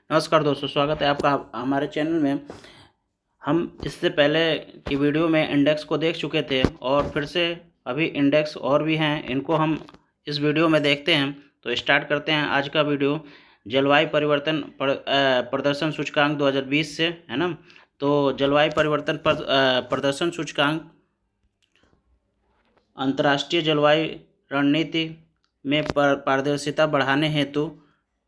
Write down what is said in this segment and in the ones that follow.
नमस्कार दोस्तों, स्वागत है आपका हमारे चैनल में। हम इससे पहले की वीडियो में इंडेक्स को देख चुके थे और फिर से अभी इंडेक्स और भी हैं, इनको हम इस वीडियो में देखते हैं। तो स्टार्ट करते हैं आज का वीडियो जलवायु परिवर्तन प्रदर्शन सूचकांक 2020 से, है ना। तो जलवायु परिवर्तन प्रदर्शन सूचकांक अंतर्राष्ट्रीय जलवायु रणनीति में पारदर्शिता बढ़ाने हेतु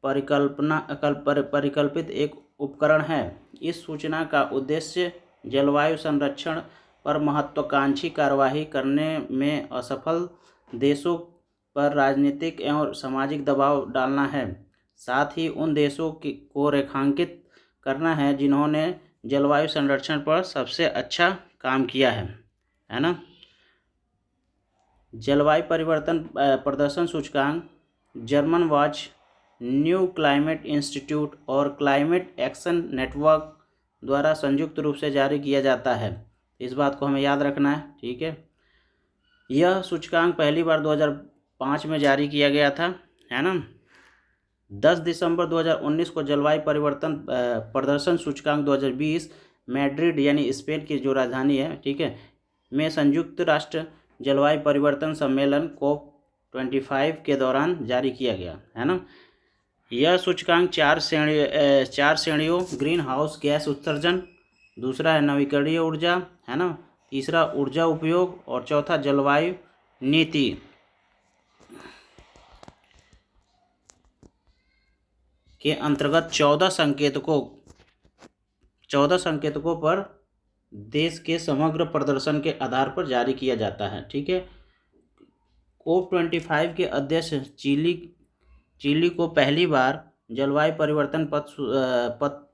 परिकल्पित एक उपकरण है। इस सूचना का उद्देश्य जलवायु संरक्षण पर महत्वाकांक्षी कार्यवाही करने में असफल देशों पर राजनीतिक एवं सामाजिक दबाव डालना है, साथ ही उन देशों को रेखांकित करना है जिन्होंने जलवायु संरक्षण पर सबसे अच्छा काम किया है ना। जलवायु परिवर्तन प्रदर्शन सूचकांक German watch, new climate institute और क्लाइमेट एक्शन नेटवर्क द्वारा संयुक्त रूप से जारी किया जाता है। इस बात को हमें याद रखना है, ठीक है। यह सूचकांक पहली बार 2005 में जारी किया गया था, है ना। 10 दिसंबर 2019 को जलवायु परिवर्तन प्रदर्शन सूचकांक 2020 मैड्रिड यानी स्पेन की जो राजधानी है, ठीक है, में संयुक्त राष्ट्र जलवायु परिवर्तन सम्मेलन COP25 के दौरान जारी किया गया, है ना। यह सूचकांक चार श्रेणियों ग्रीन हाउस गैस उत्सर्जन, दूसरा है नवीकरणीय ऊर्जा, है ना, तीसरा ऊर्जा उपयोग और चौथा जलवायु नीति के अंतर्गत 14 संकेतकों पर देश के समग्र प्रदर्शन के आधार पर जारी किया जाता है, ठीक है। COP25 के अध्यक्ष चिली को पहली बार जलवायु परिवर्तन पथ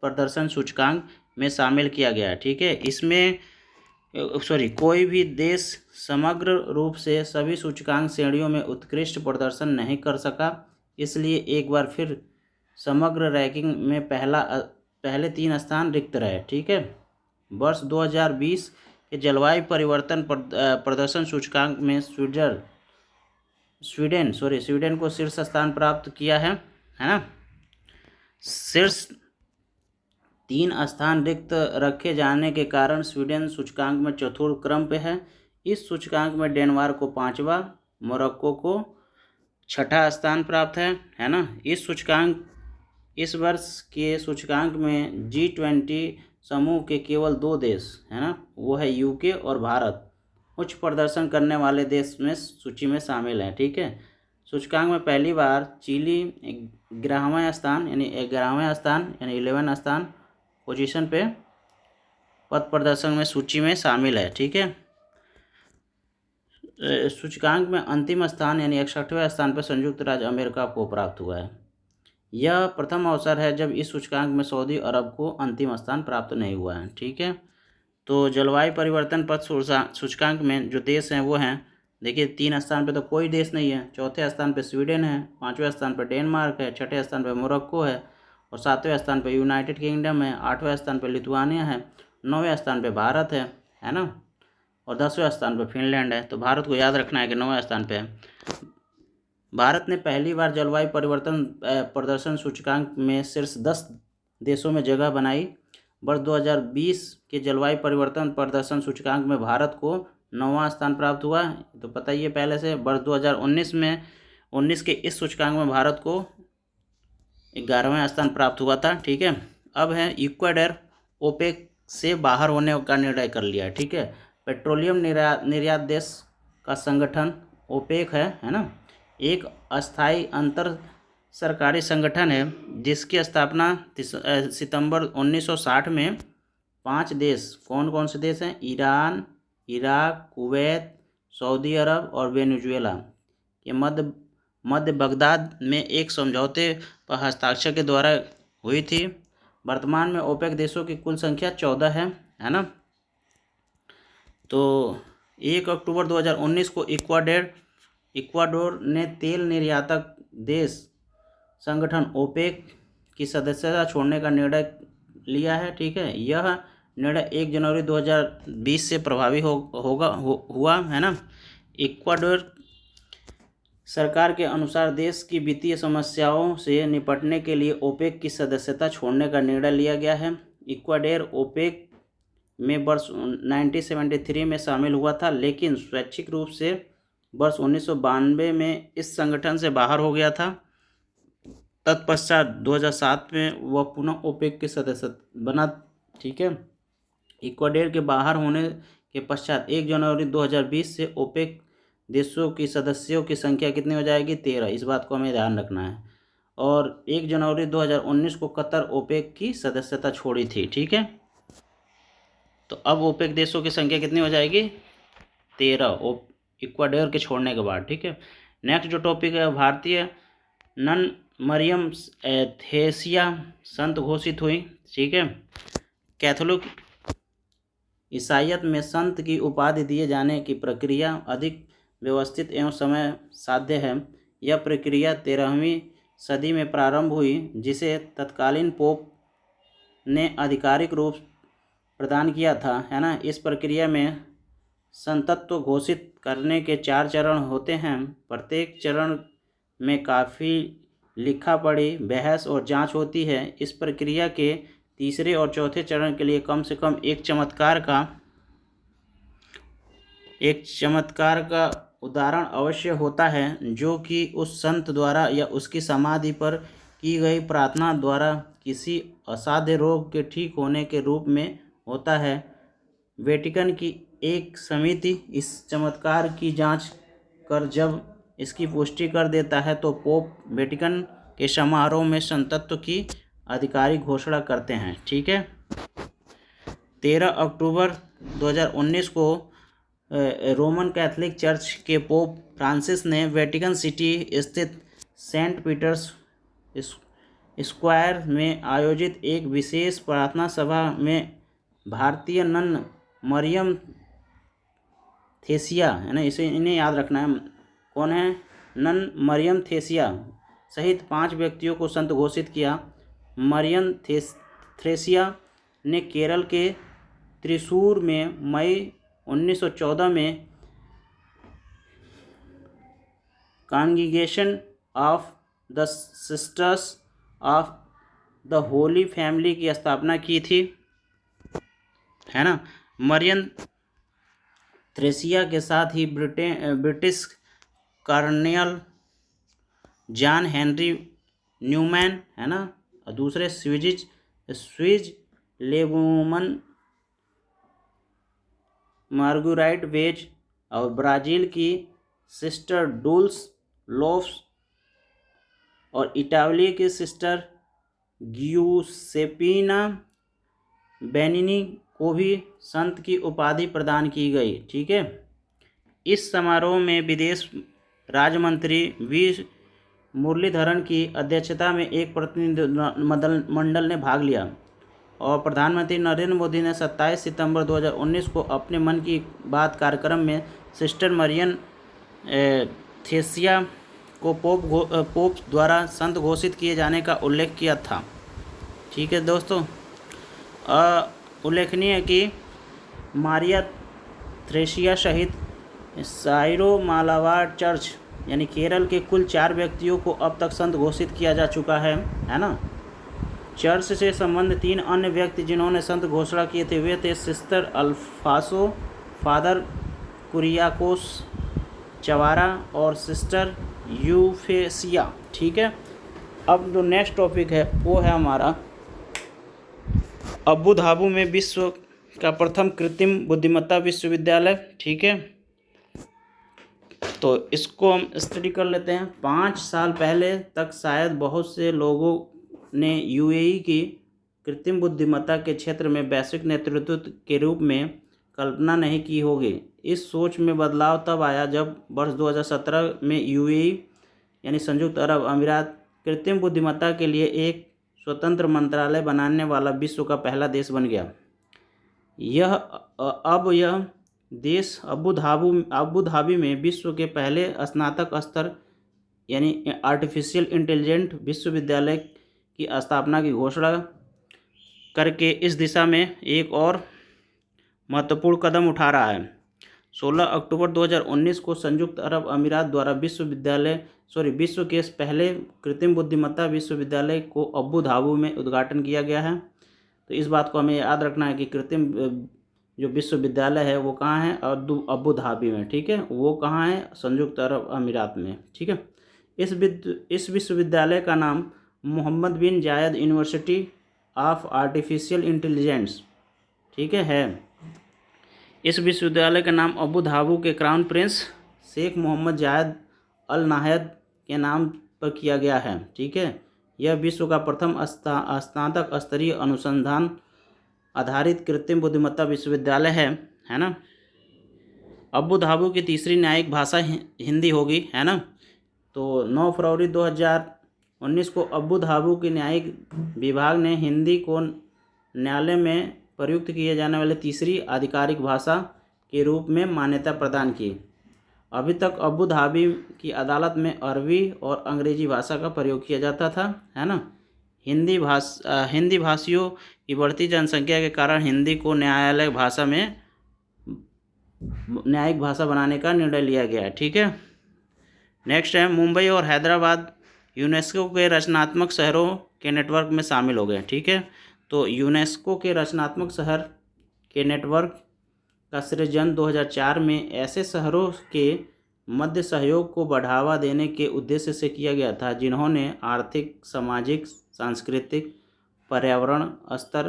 प्रदर्शन सूचकांक में शामिल किया गया, ठीक है। इसमें कोई भी देश समग्र रूप से सभी सूचकांक श्रेणियों में उत्कृष्ट प्रदर्शन नहीं कर सका, इसलिए एक बार फिर समग्र रैंकिंग में पहले 3 स्थान रिक्त रहे, ठीक है। वर्ष 2020 के जलवायु परिवर्तन प्रदर्शन सूचकांक में स्वीडन को शीर्ष स्थान प्राप्त किया है ना। शीर्ष 3 स्थान रिक्त रखे जाने के कारण स्वीडन सूचकांक में चतुर्थ क्रम पे है। इस सूचकांक में डेनमार्क को 5वां, मोरक्को को 6ठा स्थान प्राप्त है ना। इस वर्ष के सूचकांक में G20 समूह के केवल 2 देश, है ना, वो है यूके और भारत, उच्च प्रदर्शन करने वाले देश में सूची में शामिल हैं, ठीक है। सूचकांक में पहली बार चिली 11वां स्थान यानी 11वां स्थान पोजीशन पे पथ प्रदर्शन में सूची में शामिल है, ठीक है। सूचकांक में अंतिम स्थान यानी 61वें स्थान पर संयुक्त राज्य अमेरिका को प्राप्त हुआ है। यह प्रथम अवसर है जब इस सूचकांक में सऊदी अरब को अंतिम स्थान प्राप्त नहीं हुआ है, ठीक है। तो जलवायु परिवर्तन पथ सूचकांक में जो देश हैं वो हैं, देखिए 3 स्थान पे तो कोई देश नहीं है, चौथे स्थान पे स्वीडन है, 5वें स्थान पे डेनमार्क है, 6ठे स्थान पे मोरक्को है और 7वें स्थान पे यूनाइटेड किंगडम है, 8वें स्थान पे लिथुआनिया है, 9वें स्थान पे भारत है ना, और 10वें स्थान पे फिनलैंड है। तो भारत को याद रखना है कि 9वें स्थान पे है। भारत ने पहली बार जलवायु परिवर्तन प्रदर्शन सूचकांक में शीर्ष 10 देशों में जगह बनाई। वर्ष 2020 के जलवायु परिवर्तन प्रदर्शन सूचकांक में भारत को 9वां स्थान प्राप्त हुआ, तो पता ही है पहले से। वर्ष 2019 के इस सूचकांक में भारत को 11वां स्थान प्राप्त हुआ था, ठीक है। अब है इक्वाडोर ओपेक से बाहर होने का निर्णय कर लिया, ठीक है। पेट्रोलियम निर्यात देश का संगठन ओपेक है ना, एक अस्थायी अंतर सरकारी संगठन है जिसकी स्थापना सितंबर 1960 में 5 देश, कौन कौन से देश हैं, ईरान, इराक, कुवैत, सऊदी अरब और वेनेजुएला के मध्य बगदाद में एक समझौते पर हस्ताक्षर के द्वारा हुई थी। वर्तमान में ओपेक देशों की कुल संख्या 14 है ना। तो 1 अक्टूबर 2019 को इक्वाडोर ने तेल निर्यातक देश संगठन ओपेक की सदस्यता छोड़ने का निर्णय लिया है, ठीक है। यह निर्णय 1 जनवरी 2020 से प्रभावी हुआ, है ना। इक्वाडोर सरकार के अनुसार देश की वित्तीय समस्याओं से निपटने के लिए ओपेक की सदस्यता छोड़ने का निर्णय लिया गया है। इक्वाडोर ओपेक में वर्ष 1973 में शामिल हुआ था, लेकिन स्वैच्छिक रूप से वर्ष 1992 में इस संगठन से बाहर हो गया था। तत्पश्चात 2007 में वह पुनः ओपेक के सदस्य बना। ठीक है, इक्वाडोर के बाहर होने के पश्चात 1 जनवरी 2020 से ओपेक देशों की सदस्यों की संख्या कितनी हो जाएगी? 13। इस बात को हमें ध्यान रखना है। और 1 जनवरी 2019 को कतर ओपेक की सदस्यता छोड़ी थी। ठीक है, तो अब ओपेक देशों की संख्या कितनी हो जाएगी? 13, इक्वाडोर के छोड़ने के बाद। ठीक है, नेक्स्ट जो टॉपिक है, भारतीय नन मरियम थ्रेसिया संत घोषित हुई। ठीक है, कैथोलिक ईसाईयत में संत की उपाधि दिए जाने की प्रक्रिया अधिक व्यवस्थित एवं समय साध्य है। यह प्रक्रिया 13वीं सदी में प्रारंभ हुई, जिसे तत्कालीन पोप ने आधिकारिक रूप प्रदान किया था, है ना। इस प्रक्रिया में संतत्व घोषित करने के 4 चरण होते हैं। प्रत्येक चरण में काफ़ी लिखा पढ़ी, बहस और जांच होती है। इस प्रक्रिया के तीसरे और चौथे चरण के लिए कम से कम एक चमत्कार का उदाहरण अवश्य होता है, जो कि उस संत द्वारा या उसकी समाधि पर की गई प्रार्थना द्वारा किसी असाध्य रोग के ठीक होने के रूप में होता है। वेटिकन की एक समिति इस चमत्कार की जांच कर जब इसकी पुष्टि कर देता है तो पोप वेटिकन के समारोह में संतत्व की आधिकारिक घोषणा करते हैं। ठीक है, 13 अक्टूबर 2019 को रोमन कैथोलिक चर्च के पोप फ्रांसिस ने वेटिकन सिटी स्थित सेंट पीटर्स स्क्वायर में आयोजित एक विशेष प्रार्थना सभा में भारतीय नन मरियम थ्रेसिया, है ना, इन्हें याद रखना है, कौन है? नन मरियम थ्रेसिया सहित 5 व्यक्तियों को संत घोषित किया। मरियम थ्रेसिया ने केरल के त्रिशूर में मई 1914 में congregation of the sisters of the Holi family की स्थापना की थी, है ना। मरियम थ्रेसिया के साथ ही British colonel John Henry Newman, है ना, और दूसरे स्विज लेबुमन मार्गुराइट वेज और ब्राज़ील की सिस्टर डुल्स लोफ्स और इटाली की सिस्टर ग्यूसेपिना बेनिनी को भी संत की उपाधि प्रदान की गई। ठीक है, इस समारोह में विदेश राज्य मंत्री वी मुरलीधरन की अध्यक्षता में एक प्रतिनिधिमंडल ने भाग लिया और प्रधानमंत्री नरेंद्र मोदी ने 27 सितंबर 2019 को अपने मन की बात कार्यक्रम में सिस्टर मरियम थ्रेसिया को पोप द्वारा संत घोषित किए जाने का उल्लेख किया था। ठीक है दोस्तों, उल्लेखनीय है कि मारिया थ्रेसिया सहित साइरो मालाबार चर्च यानी केरल के कुल 4 व्यक्तियों को अब तक संत घोषित किया जा चुका है ना। चर्च से संबंध 3 अन्य व्यक्ति जिन्होंने संत घोषणा किए थे वे थे सिस्टर अल्फासो, फादर कुरियाकोस चवारा और सिस्टर यूफेसिया। ठीक है, अब जो नेक्स्ट टॉपिक है वो है हमारा अबू धाबी में विश्व का प्रथम कृत्रिम बुद्धिमत्ता विश्वविद्यालय। ठीक है, तो इसको हम स्टडी कर लेते हैं। 5 साल पहले तक शायद बहुत से लोगों ने यूएई की कृत्रिम बुद्धिमत्ता के क्षेत्र में वैश्विक नेतृत्व के रूप में कल्पना नहीं की होगी। इस सोच में बदलाव तब आया जब वर्ष 2017 में यूएई यानी संयुक्त अरब अमीरात कृत्रिम बुद्धिमत्ता के लिए एक स्वतंत्र मंत्रालय बनाने वाला विश्व का पहला देश बन गया। यह देश अबू धाबी में विश्व के पहले स्नातक स्तर यानी आर्टिफिशियल इंटेलिजेंट विश्वविद्यालय की स्थापना की घोषणा करके इस दिशा में एक और महत्वपूर्ण कदम उठा रहा है। 16 अक्टूबर 2019 को संयुक्त अरब अमीरात द्वारा विश्व के पहले कृत्रिम बुद्धिमत्ता विश्वविद्यालय को अबू धाबी में उद्घाटन किया गया है। तो इस बात को हमें याद रखना है कि कृत्रिम जो विश्वविद्यालय है वो कहाँ है, अबू धाबी में, ठीक है। वो कहाँ है, संयुक्त अरब अमीरात में, ठीक है। इस विश्वविद्यालय का नाम मोहम्मद बिन जायद यूनिवर्सिटी ऑफ आर्टिफिशियल इंटेलिजेंस, ठीक है। इस विश्वविद्यालय का नाम अबू धाबी के क्राउन प्रिंस शेख मोहम्मद जायद अल नाहयान के नाम पर किया गया है, ठीक है। यह विश्व का प्रथम स्नातक स्तरीय अनुसंधान आधारित कृत्रिम बुद्धिमत्ता विश्वविद्यालय है ना। अबू धाबी की तीसरी न्यायिक भाषा हिंदी होगी, है ना। तो 9 फरवरी 2019 को अबू धाबी के न्यायिक विभाग ने हिंदी को न्यायालय में प्रयुक्त किए जाने वाली तीसरी आधिकारिक भाषा के रूप में मान्यता प्रदान की। अभी तक अबू धाबी की अदालत में अरबी और अंग्रेजी भाषा का प्रयोग किया जाता था, है ना। हिंदी भाषियों की बढ़ती जनसंख्या के कारण हिंदी को न्यायिक भाषा बनाने का निर्णय लिया गया है, ठीक है। नेक्स्ट है, मुंबई और हैदराबाद यूनेस्को के रचनात्मक शहरों के नेटवर्क में शामिल हो गए, ठीक है। तो यूनेस्को के रचनात्मक शहर के नेटवर्क का सृजन 2004 में ऐसे शहरों के मध्य सहयोग को बढ़ावा देने के उद्देश्य से किया गया था जिन्होंने आर्थिक, सामाजिक, सांस्कृतिक, पर्यावरण स्तर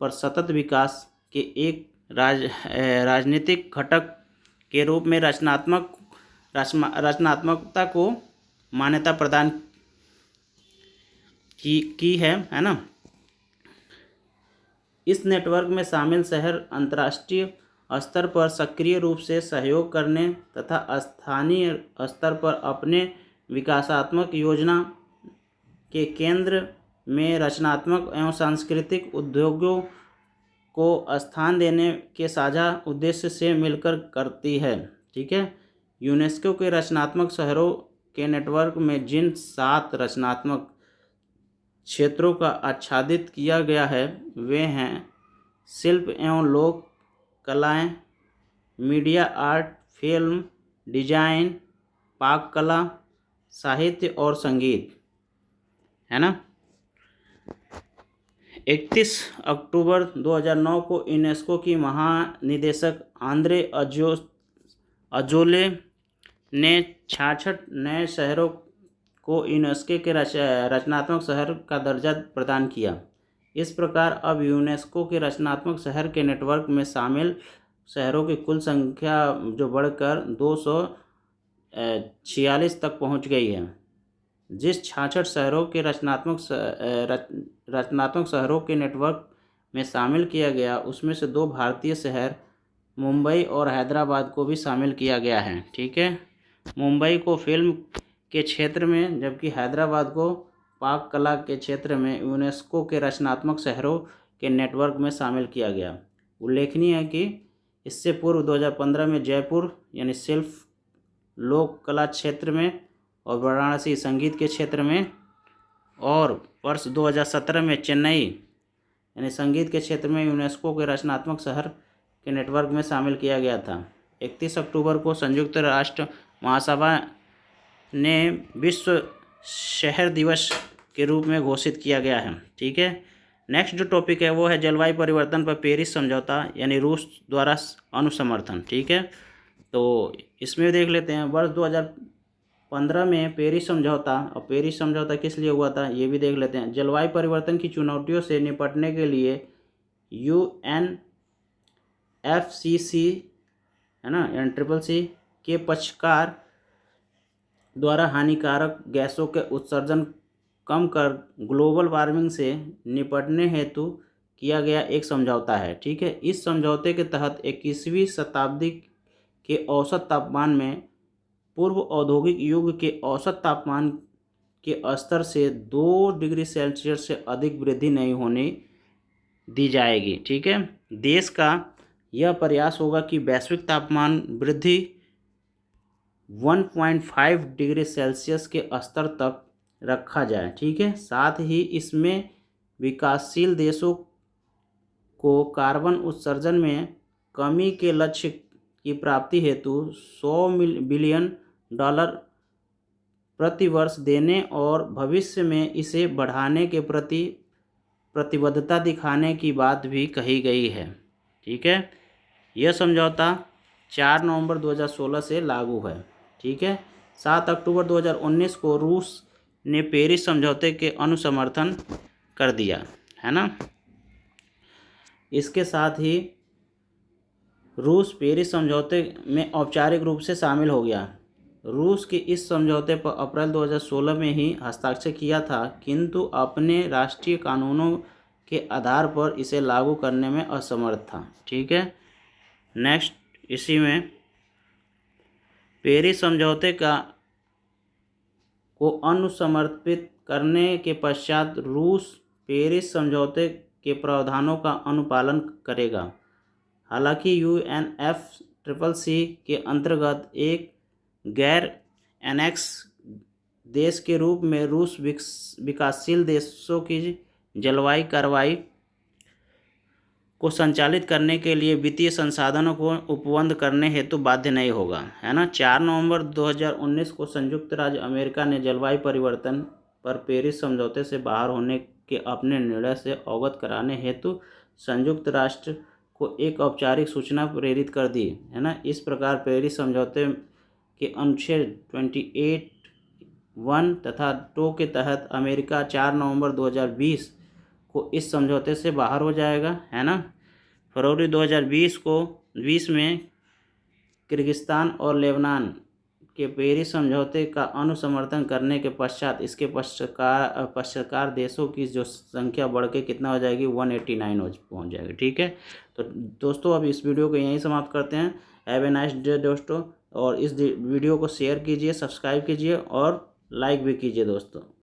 पर सतत विकास के एक राजनीतिक घटक के रूप में रचनात्मकता को मान्यता प्रदान की है ना। इस नेटवर्क में शामिल शहर अंतर्राष्ट्रीय स्तर पर सक्रिय रूप से सहयोग करने तथा स्थानीय स्तर पर अपने विकासात्मक योजना के केंद्र में रचनात्मक एवं सांस्कृतिक उद्योगों को स्थान देने के साझा उद्देश्य से मिलकर करती है, ठीक है। यूनेस्को के रचनात्मक शहरों के नेटवर्क में जिन 7 रचनात्मक क्षेत्रों का आच्छादित किया गया है वे हैं शिल्प एवं लोक कलाएँ, मीडिया आर्ट, फिल्म, डिजाइन, पाक कला, साहित्य और संगीत, है ना। 31 अक्टूबर 2009 को यूनेस्को की महानिदेशक आंद्रे अजोले ने 66 नए शहरों को यूनेस्को के रचनात्मक शहर का दर्जा प्रदान किया। इस प्रकार अब यूनेस्को के रचनात्मक शहर के नेटवर्क में शामिल शहरों की कुल संख्या जो बढ़कर 246 तक पहुंच गई है। जिस 66 शहरों के रचनात्मक शहरों के नेटवर्क में शामिल किया गया उसमें से 2 भारतीय शहर मुंबई और हैदराबाद को भी शामिल किया गया है, ठीक है। मुंबई को फिल्म के क्षेत्र में जबकि हैदराबाद को पाक कला के क्षेत्र में यूनेस्को के रचनात्मक शहरों के नेटवर्क में शामिल किया गया। उल्लेखनीय है कि इससे पूर्व 2015 में जयपुर यानी शिल्प लोक कला क्षेत्र में और वाराणसी संगीत के क्षेत्र में और वर्ष 2017 में चेन्नई यानी संगीत के क्षेत्र में यूनेस्को के रचनात्मक शहर के नेटवर्क में शामिल किया गया था। 31 अक्टूबर को संयुक्त राष्ट्र महासभा ने विश्व शहर दिवस के रूप में घोषित किया गया है, ठीक है। नेक्स्ट जो टॉपिक है वो है जलवायु परिवर्तन पर पेरिस समझौता यानी रूस द्वारा अनुसमर्थन, ठीक है। तो इसमें देख लेते हैं वर्ष 2015 में पेरिस समझौता, और पेरिस समझौता किस लिए हुआ था ये भी देख लेते हैं। जलवायु परिवर्तन की चुनौतियों से निपटने के लिए UNFCCC है ना UNFCCC के पक्षकार द्वारा हानिकारक गैसों के उत्सर्जन कम कर ग्लोबल वार्मिंग से निपटने हेतु किया गया एक समझौता है, ठीक है। इस समझौते के तहत 21वीं शताब्दी के औसत तापमान में पूर्व औद्योगिक युग के औसत तापमान के स्तर से 2 डिग्री सेल्सियस से अधिक वृद्धि नहीं होने दी जाएगी, ठीक है। देश का यह प्रयास होगा कि वैश्विक तापमान वृद्धि 1.5 डिग्री सेल्सियस के स्तर तक रखा जाए, ठीक है। साथ ही इसमें विकासशील देशों को कार्बन उत्सर्जन में कमी के लक्ष्य की प्राप्ति हेतु $100 बिलियन प्रति वर्ष देने और भविष्य में इसे बढ़ाने के प्रति प्रतिबद्धता दिखाने की बात भी कही गई है। ठीक है, यह समझौता 4 नवंबर 2016 से लागू है। ठीक है, 7 अक्टूबर 2019 को रूस ने पेरिस समझौते के अनुसमर्थन कर दिया है ना। इसके साथ ही रूस पेरिस समझौते में औपचारिक रूप से शामिल हो गया। रूस के इस समझौते पर अप्रैल 2016 में ही हस्ताक्षर किया था, किंतु अपने राष्ट्रीय कानूनों के आधार पर इसे लागू करने में असमर्थ था। ठीक है, नेक्स्ट इसी में पेरिस समझौते को अनुसमर्पित करने के पश्चात रूस पेरिस समझौते के प्रावधानों का अनुपालन करेगा। हालांकि UNFCCC के अंतर्गत एक गैर एनेक्स देश के रूप में रूस विकासशील देशों की जलवायु कार्रवाई को संचालित करने के लिए वित्तीय संसाधनों को उपबंध करने हेतु बाध्य नहीं होगा, है ना। 4 नवंबर 2019 को संयुक्त राज्य अमेरिका ने जलवायु परिवर्तन पर पेरिस समझौते से बाहर होने के अपने निर्णय से अवगत कराने हेतु संयुक्त राष्ट्र को एक औपचारिक सूचना प्रेरित कर दी, है ना। इस प्रकार पेरिस समझौते के अनुच्छेद 28(1) तथा 2 के तहत अमेरिका 4 नवंबर 2020 को इस समझौते से बाहर हो जाएगा, है ना। फरवरी 2020 में किर्गिस्तान और लेबनान के पेरिस समझौते का अनुसमर्थन करने के पश्चात इसके पश्चात्कार देशों की जो संख्या बढ़ के कितना हो जाएगी, 189 पहुँच जाएगी। ठीक है, तो दोस्तों अब इस वीडियो को यहीं समाप्त करते हैं। हैव ए नाइस डे दोस्तों, और इस वीडियो को शेयर कीजिए, सब्सक्राइब कीजिए और लाइक भी कीजिए दोस्तों।